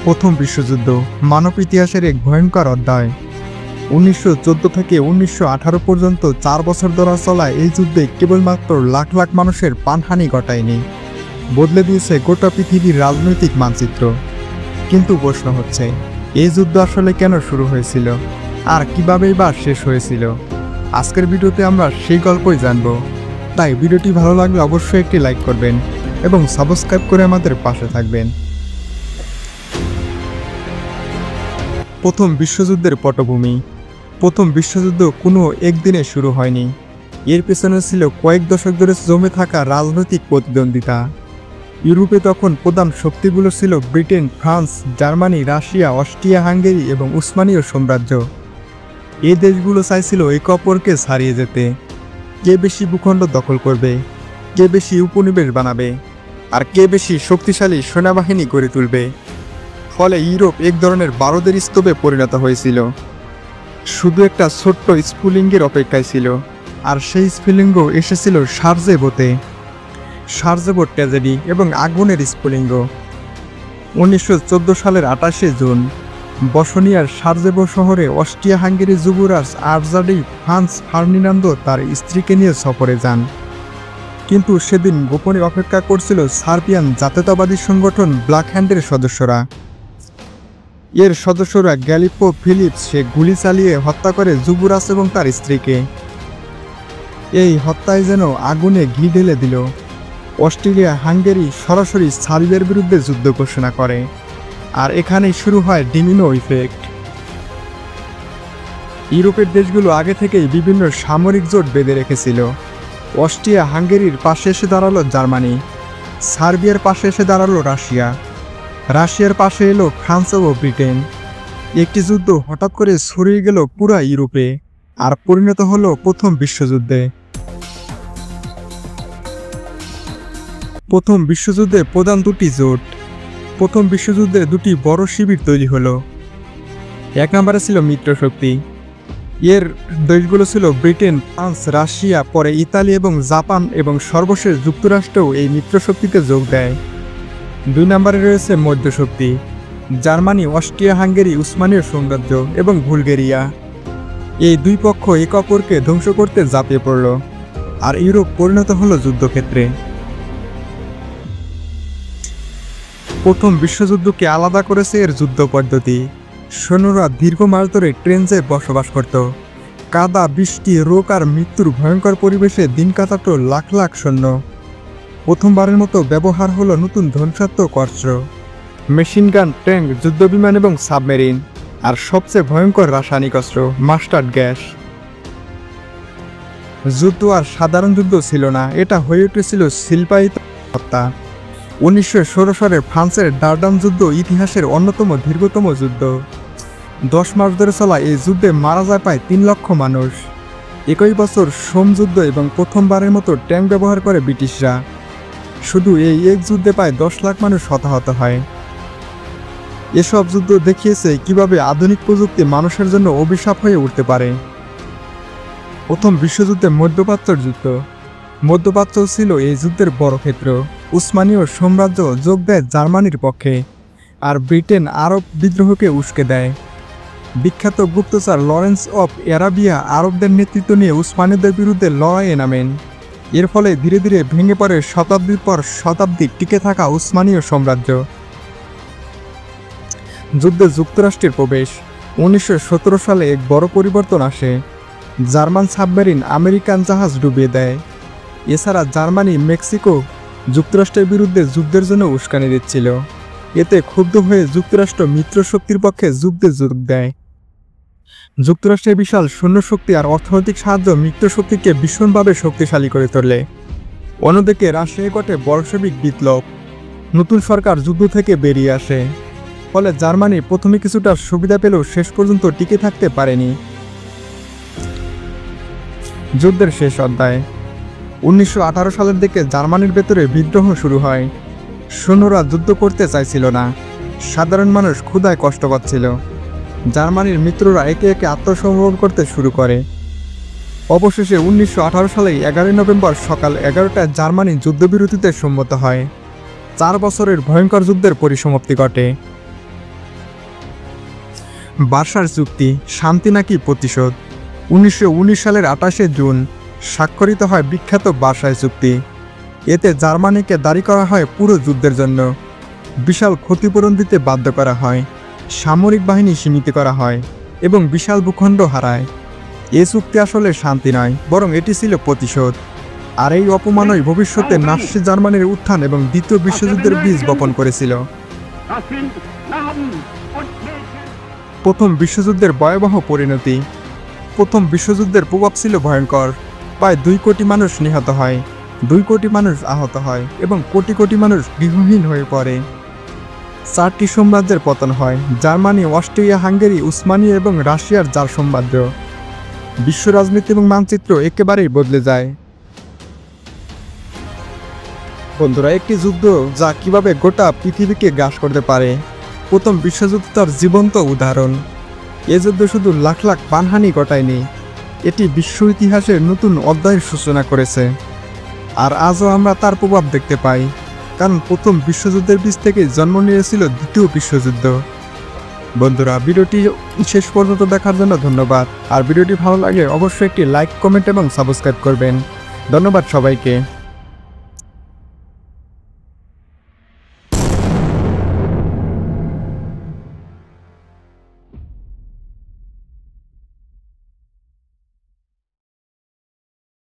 প্রথম বিশ্বযুদ্ধ মানব ইতিহাসের এক ভয়ঙ্কর অধ্যায়। 1914 থেকে 1918 পর্যন্ত 4 বছর ধরে চলা এই যুদ্ধে কেবলমাত্র লাখ লাখ মানুষের প্রাণহানি ঘটায়নি, বদলে দিয়েছে গোটা পৃথিবীর রাজনৈতিক মানচিত্র। কিন্তু প্রশ্ন হচ্ছে, এই যুদ্ধ আসলে কেন শুরু হয়েছিল আর কিভাবেই বা শেষ হয়েছিল? আজকের ভিডিওতে আমরা সেই গল্পই জানব। তাই ভিডিওটি ভালো লাগলে অবশ্যই একটি লাইক করবেন এবং সাবস্ক্রাইব করে আমাদের পাশে থাকবেন। প্রথম বিশ্বযুদ্ধের পটভূমি। প্রথম বিশ্বযুদ্ধ কোনো একদিনে শুরু হয়নি। এর পেছনে ছিল কয়েক দশক ধরে জমে থাকা রাজনৈতিক প্রতিদ্বন্দ্বিতা। ইউরোপে তখন প্রধান শক্তিগুলো ছিল Britain, France, Germany, Russia, Austria, Hungary এবং উসমানীয় সাম্রাজ্য। এই দেশগুলো চাইছিল একে অপরকে ছাড়িয়ে যেতে। কে বেশি ভূখণ্ড দখল করবে, কে বেশি উপনিবেশ বানাবে, আর কে বেশি শক্তিশালী সেনাবাহিনী গড়ে তুলবে। ফলে ইউরোপ এক ধরনের বারুদের স্তূপে পরিণত হয়েছিল। শুধু একটা ছোট্ট স্ফুলিঙ্গের অপেক্ষায় ছিল, আর সেই স্ফুলিঙ্গ এসেছিল সারাজেভোতে। সারাজেভো ট্র্যাজেডি এবং আগুনের স্ফুলিঙ্গ। 1914 সালের 28শে জুন বসনিয়ার সারাজেভো শহরে অস্ট্রিয়া হাঙ্গেরি যুবরাজ আর্চাডি ফ্রান্স ফার্ডিনান্দো তার স্ত্রীকে নিয়ে সফরে যান। কিন্তু সেদিন গোপনে অপেক্ষা করছিল সার্বিয়ান জাতীয়তাবাদী সংগঠন ব্ল্যাক হ্যান্ডের সদস্যরা। এর সদস্যরা গ্যালিপো ফিলিপসে গুলি চালিয়ে হত্যা করে যুবরাজ এবং তার স্ত্রীকে। এই হত্যায় যেন আগুনে ঘি ঢেলে দিল। অস্ট্রেলিয়া হাঙ্গেরি সরাসরি সার্বিয়ার বিরুদ্ধে যুদ্ধ ঘোষণা করে, আর এখানেই শুরু হয় ডমিনো ইফেক্ট। ইউরোপের দেশগুলো আগে থেকেই বিভিন্ন সামরিক জোট বেঁধে রেখেছিল। অস্ট্রিয়া হাঙ্গেরির পাশে এসে দাঁড়ালো জার্মানি, সার্বিয়ার পাশে এসে দাঁড়ালো রাশিয়া, রাশিয়ার পাশে এলো ফ্রান্স ও ব্রিটেন। একটি যুদ্ধ হঠাৎ করে ছড়িয়ে গেল পুরা ইউরোপে, আর পরিণত হলো প্রথম বিশ্বযুদ্ধে। প্রথম বিশ্বযুদ্ধে প্রধান দুটি জোট। প্রথম বিশ্বযুদ্ধে দুটি বড় শিবির তৈরি হলো। এক নম্বরে ছিল মিত্রশক্তি। এর দেশগুলো ছিল ব্রিটেন, ফ্রান্স, রাশিয়া, পরে ইতালি এবং জাপান, এবং সর্বশেষ যুক্তরাষ্ট্রও এই মিত্রশক্তিতে যোগ দেয়। 2 নম্বরে রয়েছে মধ্যশক্তি। জার্মানি, অস্ট্রিয়া হাঙ্গেরি, উসমানীয় সাম্রাজ্য এবং বুলগেরিয়া। এই দুই পক্ষ একে অপরকে ধ্বংস করতে ঝাঁপিয়ে পড়ল, আর ইউরোপ পরিণত হলো যুদ্ধক্ষেত্রে। প্রথম বিশ্বযুদ্ধকে আলাদা করেছে এর যুদ্ধ পদ্ধতি। সৈন্যরা দীর্ঘ মাস ধরে ট্রেঞ্চে বসবাস করত। কাদা, বৃষ্টি, রোগ আর মৃত্যুর ভয়ঙ্কর পরিবেশে দিন কাটাত লাখ লাখ সৈন্য। প্রথমবারের মতো ব্যবহার হলো নতুন ধ্বংসাত্মক অস্ত্র, মেশিনগান, ট্যাঙ্ক, যুদ্ধবিমান এবং সাবমেরিন, আর সবচেয়ে ভয়ঙ্কর রাসায়নিক অস্ত্র মাস্টার্ড গ্যাস। যুদ্ধ আর সাধারণ যুদ্ধ ছিল না, এটা হয়ে উঠেছিল শিল্পায়িত হত্যা। 1916 সালে ফ্রান্সের ডারডান যুদ্ধ ইতিহাসের অন্যতম দীর্ঘতম যুদ্ধ। 10 মাস ধরে চলা এই যুদ্ধে মারা যায় প্রায় 3 লক্ষ মানুষ। একই বছর সোম যুদ্ধ এবং প্রথমবারের মতো ট্যাঙ্ক ব্যবহার করে ব্রিটিশরা। শুধু এই এক যুদ্ধে প্রায় 10 লাখ মানুষ হতাহত হয়। এসব যুদ্ধ দেখিয়েছে কিভাবে আধুনিক প্রযুক্তি মানুষের জন্য অভিশাপ হয়ে উঠতে পারে। প্রথম বিশ্বযুদ্ধে মধ্যপ্রাচ্যের যুদ্ধ। মধ্যপ্রাচ্য ছিল এই যুদ্ধের বড় ক্ষেত্র। উসমানীয় সাম্রাজ্য যোগ দেয় জার্মানির পক্ষে, আর ব্রিটেন আরব বিদ্রোহকে উস্কে দেয়। বিখ্যাত গুপ্তচর লরেন্স অফ অ্যারাবিয়া আরবদের নেতৃত্ব নিয়ে উসমানীদের বিরুদ্ধে লড়াইয়ে নামেন। এর ফলে ধীরে ধীরে ভেঙে পড়ে শতাব্দীর পর শতাব্দী টিকে থাকা উসমানীয় সাম্রাজ্য। যুদ্ধে যুক্তরাষ্ট্রের প্রবেশ। 1917 সালে এক বড় পরিবর্তন আসে। জার্মান সাবমেরিন আমেরিকান জাহাজ ডুবিয়ে দেয়। এছাড়া জার্মানি মেক্সিকো যুক্তরাষ্ট্রের বিরুদ্ধে যুদ্ধের জন্য উস্কানি দিচ্ছিল। এতে ক্ষুব্ধ হয়ে যুক্তরাষ্ট্র মিত্রশক্তির পক্ষে যুদ্ধে যোগ দেয়। যুক্তরাষ্ট্রের বিশাল সৈন্যশক্তি আর অর্থনৈতিক সাহায্য মিত্রশক্তিকে ভীষণভাবে শক্তিশালী করে তোলে। অন্যদিকে রাশিয়ায় ঘটে বলশেভিক বিপ্লব। নতুন সরকার যুদ্ধ থেকে বেরিয়ে আসে। ফলে জার্মানি প্রথমে কিছুটা সুবিধা পেলেও শেষ পর্যন্ত টিকে থাকতে পারেনি। যুদ্ধের শেষ অধ্যায়। 1918 সালের দিকে জার্মানির ভেতরে বিদ্রোহ শুরু হয়। সৈন্যরা যুদ্ধ করতে চাইছিল না, সাধারণ মানুষ ক্ষুধায় কষ্ট পাচ্ছিল। জার্মানির মিত্ররা একে একে আত্মসমর্পণ করতে শুরু করে। অবশেষে 1918 সালে 11 নভেম্বর সকাল 11টায় জার্মানি যুদ্ধবিরতিতে সম্মত হয়। 4 বছরের ভয়ঙ্কর যুদ্ধের পরিসমাপ্তি ঘটে। ভার্সাই চুক্তি, শান্তি নাকি প্রতিশোধ? 1919 সালের 28 জুন স্বাক্ষরিত হয় বিখ্যাত ভার্সাই চুক্তি। এতে জার্মানিকে দায়ী করা হয় পুরো যুদ্ধের জন্য। বিশাল ক্ষতিপূরণ দিতে বাধ্য করা হয়, সামরিক বাহিনী সীমিত করা হয় এবং বিশাল ভূখণ্ড হারায়। এ চুক্তি আসলে শান্তি নয়, বরং এটি ছিল প্রতিশোধ। আর এই অপমানই ভবিষ্যতে নাৎসি জার্মানির উত্থান এবং দ্বিতীয় বিশ্বযুদ্ধের বীজ বপন করেছিল। প্রথম বিশ্বযুদ্ধের ভয়াবহ পরিণতি। প্রথম বিশ্বযুদ্ধের প্রভাব ছিল ভয়ঙ্কর। প্রায় 2 কোটি মানুষ নিহত হয়, 2 কোটি মানুষ আহত হয় এবং কোটি কোটি মানুষ গৃহহীন হয়ে পড়ে। 4টি সাম্রাজ্যের পতন হয়: জার্মানি, অস্ট্রিয়া, হাঙ্গেরি, উসমানীয় এবং রাশিয়ার জার সাম্রাজ্য। বিশ্ব রাজনীতি এবং মানচিত্র একেবারেই বদলে যায়। বন্ধুরা, একটি যুদ্ধ যা কিভাবে গোটা পৃথিবীকে গ্রাস করতে পারে। প্রথম বিশ্বযুদ্ধ তার জীবন্ত উদাহরণ। এ যুদ্ধ শুধু লাখ লাখ প্রাণহানি ঘটায়নি, এটি বিশ্ব ইতিহাসের নতুন অধ্যায়ের সূচনা করেছে। আর আজও আমরা তার প্রভাব দেখতে পাই, কারণ প্রথম বিশ্বযুদ্ধের বীজ থেকে জন্ম নিয়েছিল দ্বিতীয় বিশ্বযুদ্ধ। বন্ধুরা, ভিডিওটি শেষ পর্যন্ত দেখার জন্য ধন্যবাদ। আর ভিডিওটি ভালো লাগলে অবশ্যই একটি লাইক, কমেন্ট এবং সাবস্ক্রাইব করবেন। ধন্যবাদ সবাইকে।